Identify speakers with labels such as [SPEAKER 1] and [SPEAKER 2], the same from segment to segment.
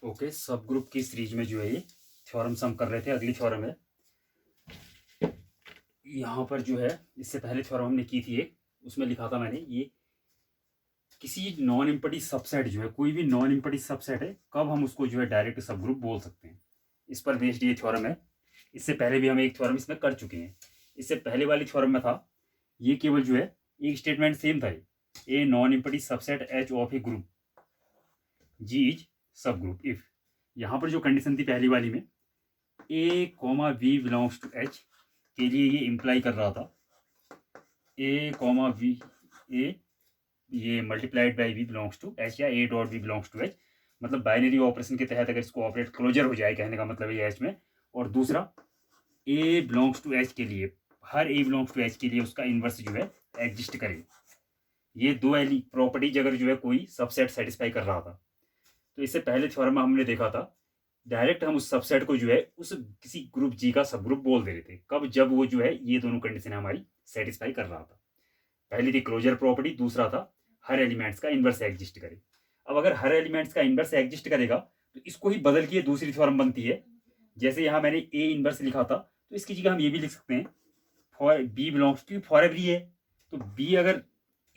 [SPEAKER 1] Okay, सब group की series में जो है ये थ्योरम्स हम कर रहे थे। अगली थ्योरम है यहाँ पर जो है, इससे पहले थ्योरम हमने की थी एक, उसमें लिखा था मैंने ये किसी नॉन इम्पटी सबसेट जो है, कोई भी नॉन इम्पटी सबसेट है, कब हम उसको जो है डायरेक्ट सब ग्रुप बोल सकते हैं। इस पर बेस्ड ये थ्योरम है। इससे पहले भी हम एक थ्योरम इसमें कर चुके हैं। इससे पहले वाली थ्योरम में था ये केवल जो है एक स्टेटमेंट सेम था, a non empty subset H of a group G is subgroup if. यहाँ पर जो कंडीशन थी पहली वाली में, A comma V belongs to H के लिए ये इम्प्लाई कर रहा था ए कॉमा वी ए ये multiplied by V belongs to H या A dot V belongs to H. मतलब बाइनरी ऑपरेशन के तहत अगर इसको ऑपरेट क्लोजर हो जाए, कहने का मतलब ये एच में। और दूसरा ए बिलोंग्स टू एच के लिए, हर ए बिलोंग्स टू एच के लिए उसका इन्वर्स जो है एग्जिस्ट करे। ये दो प्रॉपर्टीज अगर जो है कोई सबसेट सेटिस्फाई कर रहा था। तो इससे पहले थ्योरम में हमने देखा था डायरेक्ट हम उस सबसेट को जो है उस किसी ग्रुप जी का सब ग्रुप बोल दे रहे थे, कब, जब वो जो है ये दोनों कंडीशन हमारी सेटिस्फाई कर रहा था। पहली थी क्लोजर प्रॉपर्टी, दूसरा था हर एलिमेंट्स का इन्वर्स एग्जिस्ट करे। अब अगर हर एलिमेंट्स का इन्वर्स एग्जिस्ट करेगा तो इसको ही बदल के दूसरी थ्योरम बनती है। जैसे यहाँ मैंने ए इन्वर्स लिखा था, तो इसकी जगह हम ये भी लिख सकते हैं for B belongs to for every है। तो बी अगर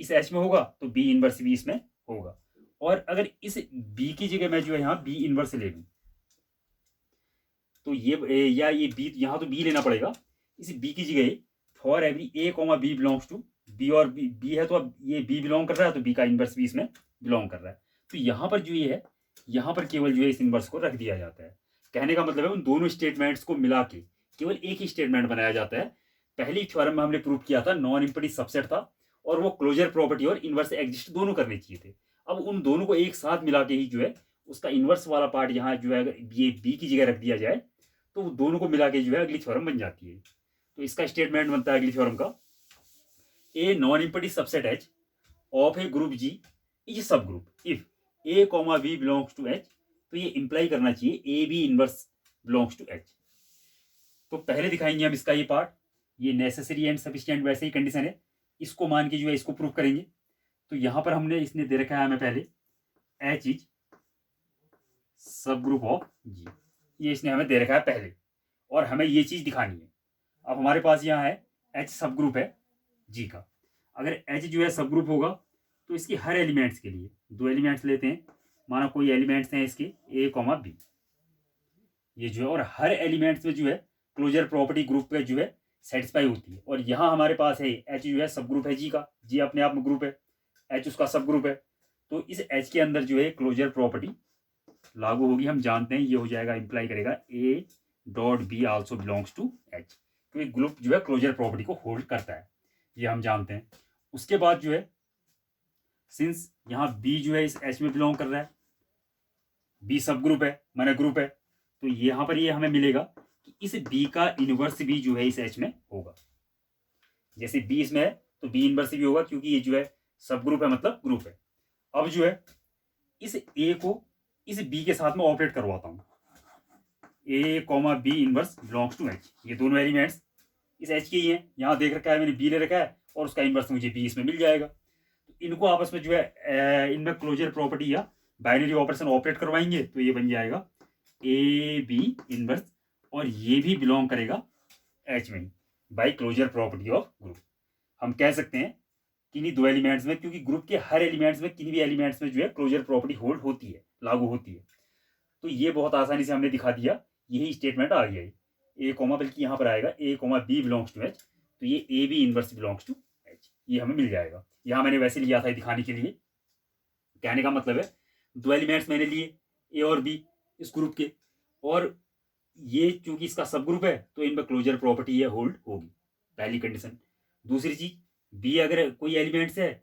[SPEAKER 1] इस एच में होगा तो बी इन्वर्स भी इसमें होगा। और अगर इस बी की जगह मैं जो है यहाँ बी इन्वर्स ले लूँ तो या ये बी, यहाँ तो बी लेना पड़ेगा। इस बी की जगह for every A comma B belongs to B, और बी है तो अब ये बी बिलोंग कर रहा है तो बी का इन्वर्स भी इसमें बिलोंग कर रहा है। तो यहाँ पर जो ये है, यहाँ पर केवल जो है इस इन्वर्स को रख दिया जाता है। कहने का मतलब है उन दोनों स्टेटमेंट्स को मिला के केवल एक ही स्टेटमेंट बनाया जाता है। पहली थ्योरम में हमने प्रूव किया था नॉन इम्पटी सबसेट था और वो क्लोजर प्रॉपर्टी और इन्वर्स एग्जिस्ट दोनों करने चाहिए थे। अब उन दोनों को एक साथ मिला के ही जो है उसका इन्वर्स वाला पार्ट यहाँ जो है अगर ये बी की जगह रख दिया जाए तो दोनों को मिला के जो है अगली थ्योरम बन जाती है। तो इसका स्टेटमेंट बनता है अगली थ्योरम का, a non empty subset H of a group G is subgroup if A comma B belongs to H. तो ये इंप्लाई करना चाहिए A B inverse belongs to H. तो पहले दिखाएंगे हम इसका ये पार्ट, ये नेसेसरी एंड सफिशिएंट वैसे ही कंडीशन है, इसको मान के जो है इसको प्रूव करेंगे। तो यहां पर हमने इसने दे रखा है हमें पहले H is subgroup of G, ये इसने हमें दे रखा है पहले, और हमें ये चीज दिखानी है। अब हमारे पास यहाँ है एच सब ग्रुप है जी का। अगर एच जो है सब ग्रुप होगा तो इसकी हर एलिमेंट्स के लिए दो एलिमेंट्स लेते हैं, माना कोई एलिमेंट्स हैं इसके ए कॉमा बी, ये जो है, और हर एलिमेंट्स में जो है क्लोजर प्रॉपर्टी ग्रुप पे जो है सेटिस्फाई होती है। और यहाँ हमारे पास है एच जो है सब ग्रुप है जी का, जी अपने आप में ग्रुप है, एच उसका सब ग्रुप है। तो इस एच के अंदर जो है क्लोजर प्रॉपर्टी लागू होगी। हम जानते हैं ये हो जाएगा, इंप्लाई करेगा A dot B also belongs to H, क्योंकि ग्रुप जो है क्लोजर प्रॉपर्टी को होल्ड करता है, ये हम जानते हैं। उसके बाद जो है सिंस यहाँ बी जो है इस एच में बिलोंग कर रहा है, बी सब ग्रुप है माने ग्रुप है, तो यहाँ पर ये हमें मिलेगा कि इस बी का इनवर्स भी जो है इस एच में होगा। जैसे बी इसमें है तो बी इनवर्स भी होगा, क्योंकि ये जो है सब ग्रुप है मतलब ग्रुप है। अब जो है इस ए को इस बी के साथ में ऑपरेट करवाता हूँ, A comma B inverse belongs to H. ये दोनों एलिमेंट्स इस एच के ही हैं, यहाँ देख रखा है मैंने बी ले रखा है और उसका इनवर्स मुझे बी इसमें मिल जाएगा। तो इनको आपस में जो है इनमें क्लोजर प्रॉपर्टी या बाइनरी ऑपरेशन ऑपरेट करवाएंगे तो ये बन जाएगा ए बी इनवर्स, और ये भी बिलोंग करेगा एच में by closure property of group. हम कह सकते हैं किन्हीं दो एलिमेंट्स में, क्योंकि ग्रुप के हर एलिमेंट्स में किन्हीं भी एलिमेंट्स में जो है क्लोजर प्रॉपर्टी होल्ड होती है, लागू होती है। तो ये बहुत आसानी से हमने दिखा दिया, यही स्टेटमेंट आ गया ए कॉमा, बल्कि यहाँ पर आएगा A comma B belongs to H, तो ये A B inverse belongs to H, ये हमें मिल जाएगा। यहाँ मैंने वैसे लिया था दिखाने के लिए, कहने का मतलब है दो एलिमेंट्स मैंने लिए ए और बी इस ग्रुप के, और ये चूंकि इसका सब ग्रुप है तो इनमें क्लोजर प्रॉपर्टी ये होल्ड होगी, पहली कंडीशन। दूसरी चीज, बी अगर कोई एलिमेंट्स है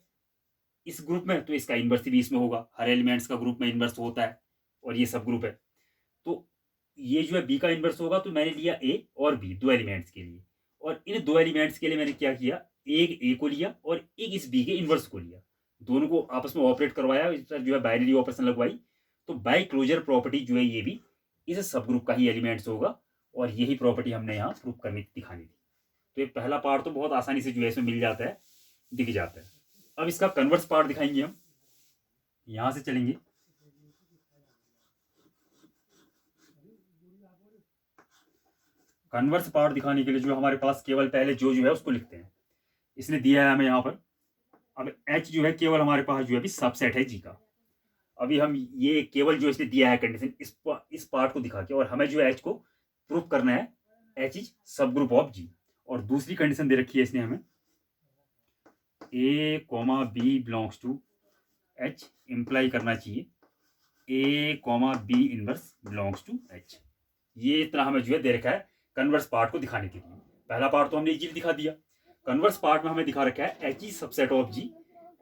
[SPEAKER 1] इस ग्रुप में तो इसका इनवर्स भी इसमें होगा, हर एलिमेंट्स का ग्रुप में इनवर्स होता है और ये सब ग्रुप है। तो ये जो है बी का इनवर्स होगा, तो मैंने लिया ए और बी दो एलिमेंट्स के लिए, और इन दो एलिमेंट्स के लिए मैंने क्या किया, एक ए को लिया और एक इस बी के इनवर्स को लिया, दोनों को आपस में ऑपरेट करवाया, इस पर जो है बाइनरी ऑपरेशन लगवाई। तो बाई क्लोजर प्रॉपर्टी जो है ये भी इस सब ग्रुप का ही एलिमेंट्स होगा, और यही प्रॉपर्टी हमने यहाँ प्रूव करने दिखानी थी। तो ये पहला पार्ट तो बहुत आसानी से जो है इसमें मिल जाता है, दिख जाता है। अब इसका कन्वर्स पार्ट दिखाएंगे हम, यहां से चलेंगे। कन्वर्स पार्ट दिखाने के लिए जो हमारे पास केवल पहले जो है उसको लिखते हैं। इसने दिया है हमें यहाँ पर, अब एच जो है केवल हमारे पास जो है अभी सबसेट है जी का। अभी हम ये केवल जो इसने दिया है कंडीशन इस पार्ट को दिखा के, और हमें जो है एच को प्रूफ करना है H is subgroup of G. और दूसरी कंडीशन दे रखी है इसने हमें, A comma B belongs to H, imply करना चाहिए A comma B inverse belongs to H. ये इतना हमें जो है दे रखा है कन्वर्स पार्ट को दिखाने के लिए। पहला पार्ट तो हमने इजीली दिखा दिया। कन्वर्स पार्ट में हमें दिखा रखा है H is subset of G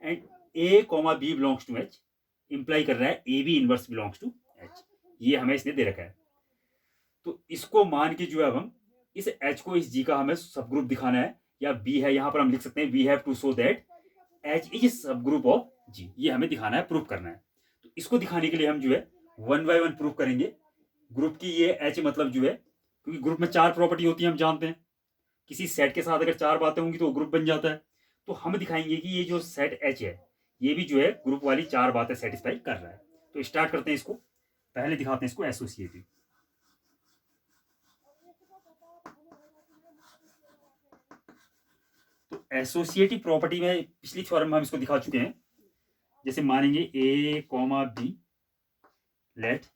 [SPEAKER 1] and A comma B belongs to H, imply कर रहा है A B inverse belongs to H. ये हमें इसने दे रखा है। तो इसको मान के जो है अब हम इस एच को इस जी का हमें सब ग्रुप दिखाना है, या बी है यहाँ पर हम लिख सकते हैं we have to show that H is subgroup of G. ये हमें दिखाना है, प्रूफ करना है। तो इसको दिखाने के लिए हम जो है वन बाय वन प्रूफ करेंगे ग्रुप की। ये एच मतलब जो है, क्योंकि ग्रुप में 4 प्रॉपर्टी होती है हम जानते हैं, किसी सेट के साथ अगर 4 बातें होंगी तो ग्रुप बन जाता है। तो हम दिखाएंगे कि ये जो सेट एच है ये भी जो है ग्रुप वाली 4 बातें सेटिस्फाई कर रहा है। तो स्टार्ट करते हैं इसको, पहले दिखाते हैं इसको एसोसिएटिव। तो एसोसिएटिव प्रॉपर्टी में पिछली थ्योरम में हम इसको दिखा चुके हैं। जैसे मानेंगे A comma B, let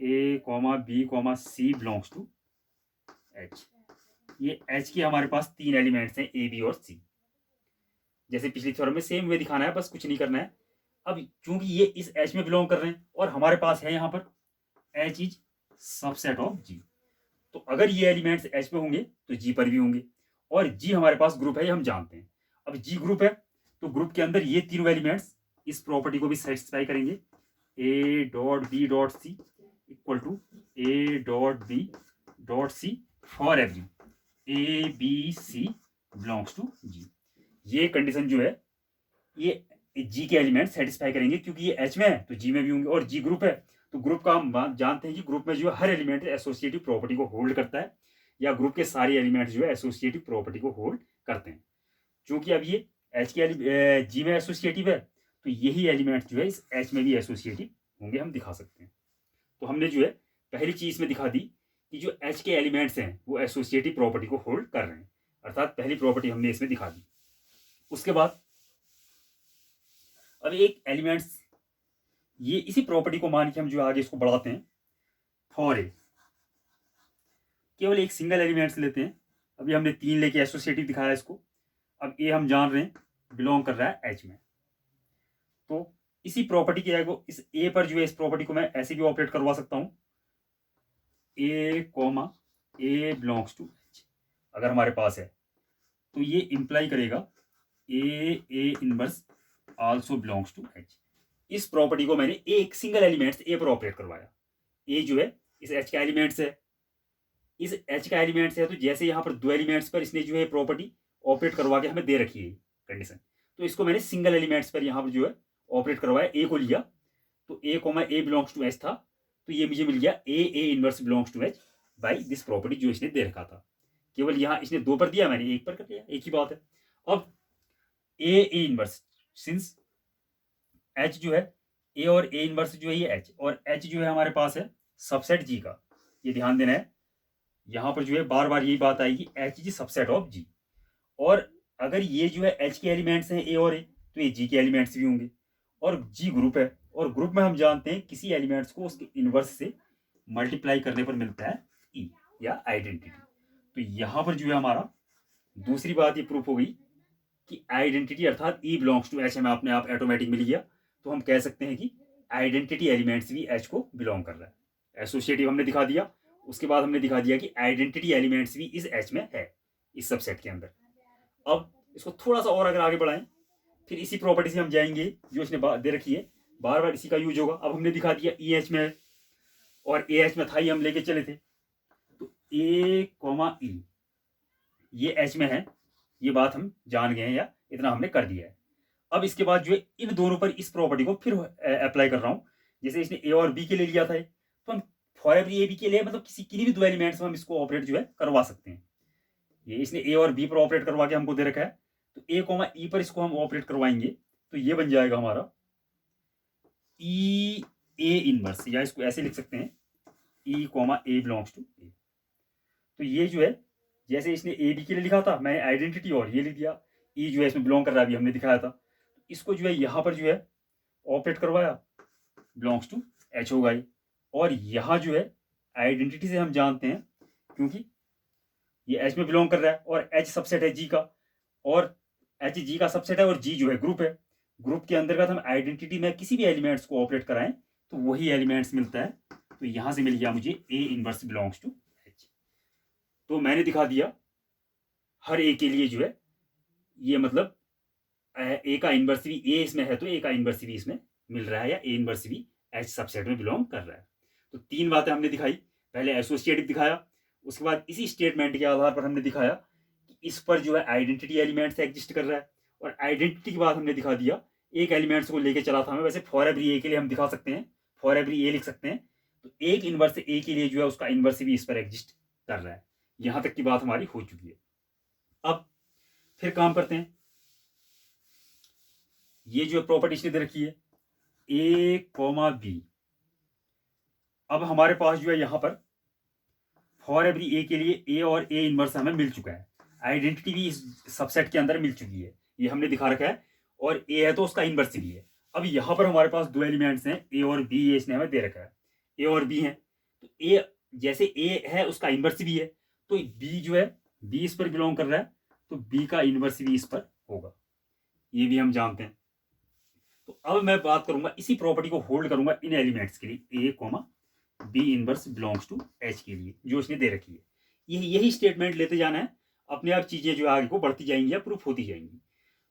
[SPEAKER 1] A comma B comma C belongs to H. ये एच के हमारे पास 3 एलिमेंट्स हैं ए बी और सी। जैसे पिछली थ्योरम में सेम वे दिखाना है, बस कुछ नहीं करना है। अब चूंकि ये इस एच में बिलोंग कर रहे हैं और हमारे पास है यहाँ पर एच इज सबसेट ऑफ जी, तो अगर ये एलिमेंट्स एच में होंगे तो जी पर भी होंगे। और जी हमारे पास ग्रुप है, ये हम जानते हैं। अब जी ग्रुप है तो ग्रुप के अंदर ये तीनों एलिमेंट्स इस प्रॉपर्टी को भी सेटिस्फाई करेंगे, A dot B dot C equal to A dot B dot C for every A B C belongs to G. ये कंडीशन जो है ये जी के एलिमेंट सेटिस्फाई करेंगे, क्योंकि ये एच में है तो जी में भी होंगे। और जी ग्रुप है तो ग्रुप का हम जानते हैं कि ग्रुप में जो है हर एलिमेंट एसोसिएटिव प्रॉपर्टी को होल्ड करता है, या ग्रुप के सारे एलिमेंट जो है एसोसिएटिव प्रॉपर्टी को होल्ड करते हैं। क्योंकि अब ये एच के जी में एसोसिएटिव है तो यही एलिमेंट जो है इस एच में भी एसोसिएटिव होंगे, हम दिखा सकते हैं। तो हमने जो है पहली चीज में दिखा दी कि जो एच के एलिमेंट्स हैं वो एसोसिएटिव प्रॉपर्टी को होल्ड कर रहे हैं, अर्थात पहली प्रॉपर्टी हमने इसमें दिखा दी। उसके बाद अब एक एलिमेंट्स ये इसी प्रॉपर्टी को मान के हम जो आगे इसको बढ़ाते हैं। फॉर ए केवल एक सिंगल एलिमेंट्स लेते हैं। अभी हमने 3 लेके एसोसिएटिव दिखाया इसको। अब ए हम जान रहे हैं बिलोंग कर रहा है एच में, तो इसी प्रॉपर्टी के आगे इस ए पर जो है इस प्रॉपर्टी को मैं ऐसे भी ऑपरेट करवा सकता हूं, A comma A belongs to H अगर हमारे पास है तो ये इंप्लाई करेगा A inverse also belongs to H. इस प्रॉपर्टी को मैंने एक सिंगल एलिमेंट्स ए पर ऑपरेट करवाया। ए जो है इस एच का एलिमेंट्स है, इस एच का एलिमेंट्स है, तो जैसे यहाँ पर 2 एलिमेंट्स पर इसने जो है प्रॉपर्टी ऑपरेट करवा के हमें दे रखी है कंडीशन, तो इसको मैंने सिंगल एलिमेंट्स पर यहाँ पर जो है ऑपरेट करवाया। ए को लिया तो A comma A belongs to H था, तो ये मुझे मिल गया A inverse belongs to H by this property जो इसने दे रखा था। केवल यहाँ इसने 2 पर दिया, मैंने 1 पर कर दिया, एक ही बात है। अब ए इनवर्स सिंस एच जो है ए और ए इनवर्स जो है ये एच, और एच जो है हमारे पास है सबसेट जी का, ये ध्यान देना है। यहां पर जो है बार बार यही बात आएगी H is subset of G, और अगर ये जो है एच के एलिमेंट्स हैं ए और ए तो ये जी के एलिमेंट्स भी होंगे। और जी ग्रुप है, और ग्रुप में हम जानते हैं किसी एलिमेंट्स को उसके इनवर्स से मल्टीप्लाई करने पर मिलता है ई या आइडेंटिटी। तो यहां पर जो है हमारा दूसरी बात ये प्रूफ हो गई कि आइडेंटिटी अर्थात ई बिलोंग्स टू एच हमें अपने आप ऑटोमेटिक मिल गया। तो हम कह सकते हैं कि आइडेंटिटी एलिमेंट्स भी एच को बिलोंग कर रहा है। एसोसिएटिव हमने दिखा दिया, उसके बाद हमने दिखा दिया कि आइडेंटिटी एलिमेंट्स भी इस एच में है, इस सबसेट के अंदर। अब इसको थोड़ा सा और अगर आगे बढ़ाएं, फिर इसी प्रॉपर्टी से हम जाएंगे जो इसने दे रखी है, बार बार इसी का यूज होगा। अब हमने दिखा दिया ई एच में है और ए एच में था, ही हम लेके चले थे, तो ए कॉमा ई ये एच में है, ये बात हम जान गए हैं या इतना हमने कर दिया है। अब इसके बाद जो है इन दोनों पर इस प्रॉपर्टी को फिर अप्लाई कर रहा हूं। जैसे इसने ए और बी के लिए लिया था तो हम फॉर एवरी ए बी के लिए मतलब किन्हीं भी 2 एलिमेंट्स में हम इसको ऑपरेट जो है करवा सकते हैं। ये इसने ए और बी पर ऑपरेट करवा के हमको दे रखा है, तो ए कॉमा ई पर इसको हम ऑपरेट करवाएंगे तो ये बन जाएगा हमारा ई ए इनवर्स, या इसको ऐसे लिख सकते हैं ई कॉमा ए बिलोंग्स टू ए। तो ये जो है जैसे इसने ए बी के लिए लिखा था, मैंने आइडेंटिटी और ये लिख दिया, ई जो है इसमें बिलोंग कर रहा है, अभी हमने दिखाया था। इसको जो है यहाँ पर जो है ऑपरेट करवाया, बिलोंग्स टू एच होगा ये। और यहाँ जो है आइडेंटिटी से हम जानते हैं, क्योंकि ये एच में बिलोंग कर रहा है और एच सबसेट है जी का, और एच जी का सबसेट है और जी जो है ग्रुप है। ग्रुप के अंतर्गत हम आइडेंटिटी में किसी भी एलिमेंट्स को ऑपरेट कराएं तो वही एलिमेंट्स मिलता है। तो यहां से मिल गया मुझे A inverse belongs to H. तो मैंने दिखा दिया हर ए के लिए जो है ये, मतलब ए का इनवर्स भी ए इसमें है तो ए का इनवर्स भी इसमें मिल रहा है, या ए इनवर्स भी एच सबसेट में बिलोंग कर रहा है। तो तीन बातें हमने दिखाई, पहले एसोसिएटिव दिखाया, उसके बाद इसी स्टेटमेंट के आधार पर हमने दिखाया कि इस पर जो है आइडेंटिटी एलिमेंट्स एग्जिस्ट कर रहा है। और आइडेंटिटी के बाद हमने दिखा दिया एक एलिमेंट्स को लेके चला था मैं, वैसे फॉर एवरी ए के लिए हम दिखा सकते हैं, फॉर एवरी ए लिख सकते हैं। तो एक इनवर्स ए के लिए जो है उसका इनवर्स भी इस पर एग्जिस्ट कर रहा है। यहां तक की बात हमारी हो चुकी है। अब फिर काम करते हैं, ये जो प्रॉपर्टी इसने दे रखी है ए कॉमा बी। अब हमारे पास जो है यहां पर फॉर एवरी ए के लिए ए और ए इनवर्स हमें मिल चुका है, आइडेंटिटी भी इस सबसेट के अंदर मिल चुकी है, ये हमने दिखा रखा है, और ए है तो उसका इनवर्स भी है। अब यहां पर हमारे पास दो एलिमेंट्स हैं ए और बी, ये इसने हमें दे रखा है, ए और बी है। तो ए जैसे ए है उसका इनवर्स भी है, तो बी जो है बी इस पर बिलोंग कर रहा है, तो बी का इनवर्स भी इस पर होगा, ये भी हम जानते हैं। तो अब मैं बात करूंगा, इसी प्रॉपर्टी को होल्ड करूंगा इन एलिमेंट्स के लिए A comma B inverse belongs to H के लिए, जो इसने दे रखी है। यही स्टेटमेंट लेते जाना है, अपने आप चीजें जो आगे को बढ़ती जाएंगी या प्रूफ होती जाएंगी।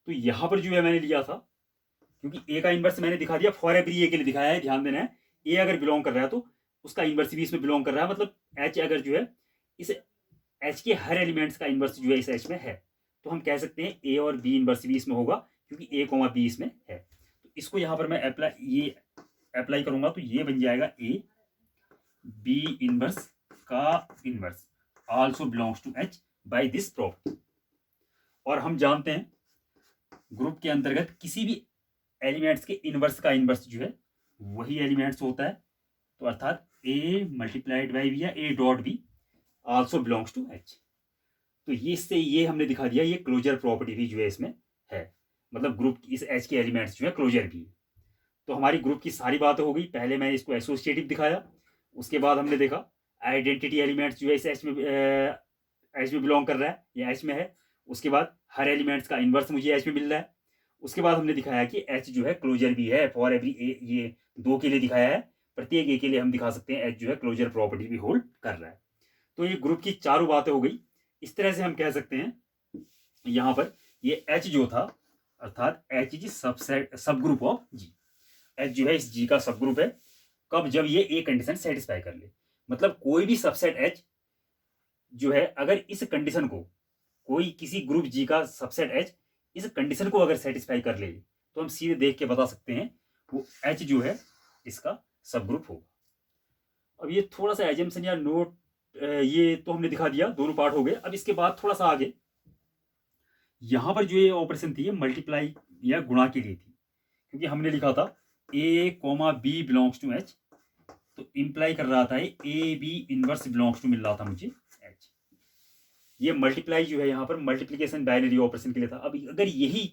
[SPEAKER 1] तो यहां पर जो है मैंने लिया था, क्योंकि ए का इनवर्स मैंने दिखा दिया, फॉर एवरी ए के लिए दिखाया है, ध्यान देना है। ए अगर बिलोंग कर रहा है तो उसका इनवर्स भी इसमें बिलोंग कर रहा है, मतलब एच अगर जो है इस एच के हर एलिमेंट्स का इनवर्स जो है इस एच में है, तो हम कह सकते हैं ए और बी इनवर्स भी इसमें होगा, क्योंकि ए कॉमा बी इसमें है। तो इसको यहां पर मैं अप्लाई करूंगा, तो ये बन जाएगा ए बी इनवर्स का inverse also belongs to H by this property. और हम जानते हैं ग्रुप के अंतर्गत किसी भी एलिमेंट्स के इनवर्स का इनवर्स जो है वही एलिमेंट्स होता है, तो अर्थात ए मल्टीप्लाइड बाई बी या A dot B also belongs to H. तो ये इससे ये हमने दिखा दिया, ये क्लोजर प्रॉपर्टी भी जो है इसमें है, मतलब ग्रुप इस एच के एलिमेंट्स जो है क्लोजर भी है। तो हमारी ग्रुप की सारी बातें हो गई, पहले मैं इसको एसोसिएटिव दिखाया, उसके बाद हमने देखा आइडेंटिटी एलिमेंट्स जो है इस एच में बिलोंग कर रहा है या एच में है, उसके बाद हर एलिमेंट्स का इनवर्स मुझे एच में मिल रहा है, उसके बाद हमने दिखाया कि एच जो है क्लोजर भी है, फॉर एवरी ए, ये दो के लिए दिखाया है, प्रत्येक ए के लिए हम दिखा सकते हैं एच जो है क्लोजर प्रॉपर्टी भी होल्ड कर रहा है। तो ये ग्रुप की चारों बातें हो गई। इस तरह से हम कह सकते हैं यहां पर ये एच जो था, अर्थात एच इज सबसेट सब ग्रुप ऑफ जी, एच जो है इस जी का सब ग्रुप है, कब, जब ये ए कंडीशन सेटिस्फाई कर ले। मतलब कोई भी सबसेट एच जो है अगर इस कंडीशन को, कोई किसी ग्रुप जी का सबसेट एच इस कंडीशन को अगर सेटिस्फाई कर ले, तो हम सीधे देख के बता सकते हैं वो एच जो है इसका सब ग्रुप होगा। अब ये थोड़ा सा एजम्पशन या नोट, ये तो हमने दिखा दिया, दोनों पार्ट हो गए। अब इसके बाद थोड़ा सा आगे, यहां पर जो ये ऑपरेशन थी ये मल्टीप्लाई या गुणा के लिए थी, क्योंकि हमने लिखा था A comma B belongs to H, तो इंप्लाई कर रहा था A B inverse belongs to मिल रहा था मुझे एच। ये मल्टीप्लाई जो है यहाँ पर मल्टीप्लीकेशन बाइनरी ऑपरेशन के लिए था। अब अगर यही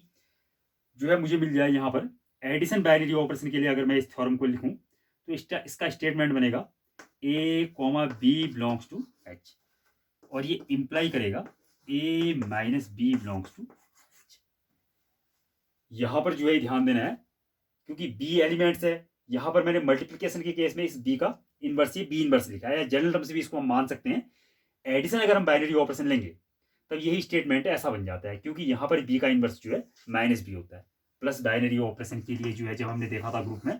[SPEAKER 1] जो है मुझे मिल जाए यहाँ पर एडिशन बाइनरी ऑपरेशन के लिए, अगर मैं इस थ्योरम को लिखूं तो इसका स्टेटमेंट बनेगा A comma B belongs to H, और ये इंप्लाई करेगा A minus B belongs to H. यहां पर जो है ध्यान देना है, क्योंकि बी एलिमेंट्स है, यहां पर मैंने मल्टीप्लिकेशन के केस में इस बी का इनवर्स बी इनवर्स लिखा है, या जनरल टर्म से भी इसको हम मान सकते हैं। एडिशन अगर हम बाइनरी ऑपरेशन लेंगे तब यही स्टेटमेंट ऐसा बन जाता है, क्योंकि यहां पर बी का इनवर्स जो है माइनस बी होता है। प्लस बाइनरी ऑपरेशन के लिए जो है जब हमने देखा था ग्रुप में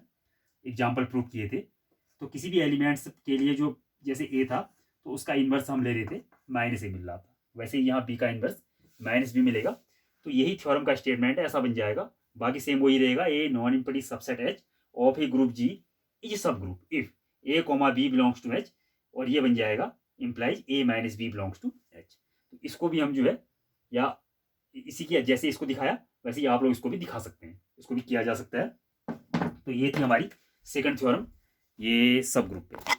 [SPEAKER 1] एग्जाम्पल प्रूव किए थे, तो किसी भी एलिमेंट्स के लिए जो जैसे ए था तो उसका इनवर्स हम ले रहे थे माइनस ए मिल रहा था, वैसे ही यहाँ बी का इनवर्स माइनस बी मिलेगा। तो यही थ्योरम का स्टेटमेंट है, ऐसा बन जाएगा। बाकी सेम वही रहेगा, a non impeding subset H of a group G is subgroup if A comma B belongs to H, और ये बन जाएगा implies A minus B belongs to H. तो इसको भी हम जो है, या इसी की जैसे इसको दिखाया वैसे ही आप लोग इसको भी दिखा सकते हैं, इसको भी किया जा सकता है। तो ये थी हमारी सेकंड थ्योरम, ये सब ग्रुप पे।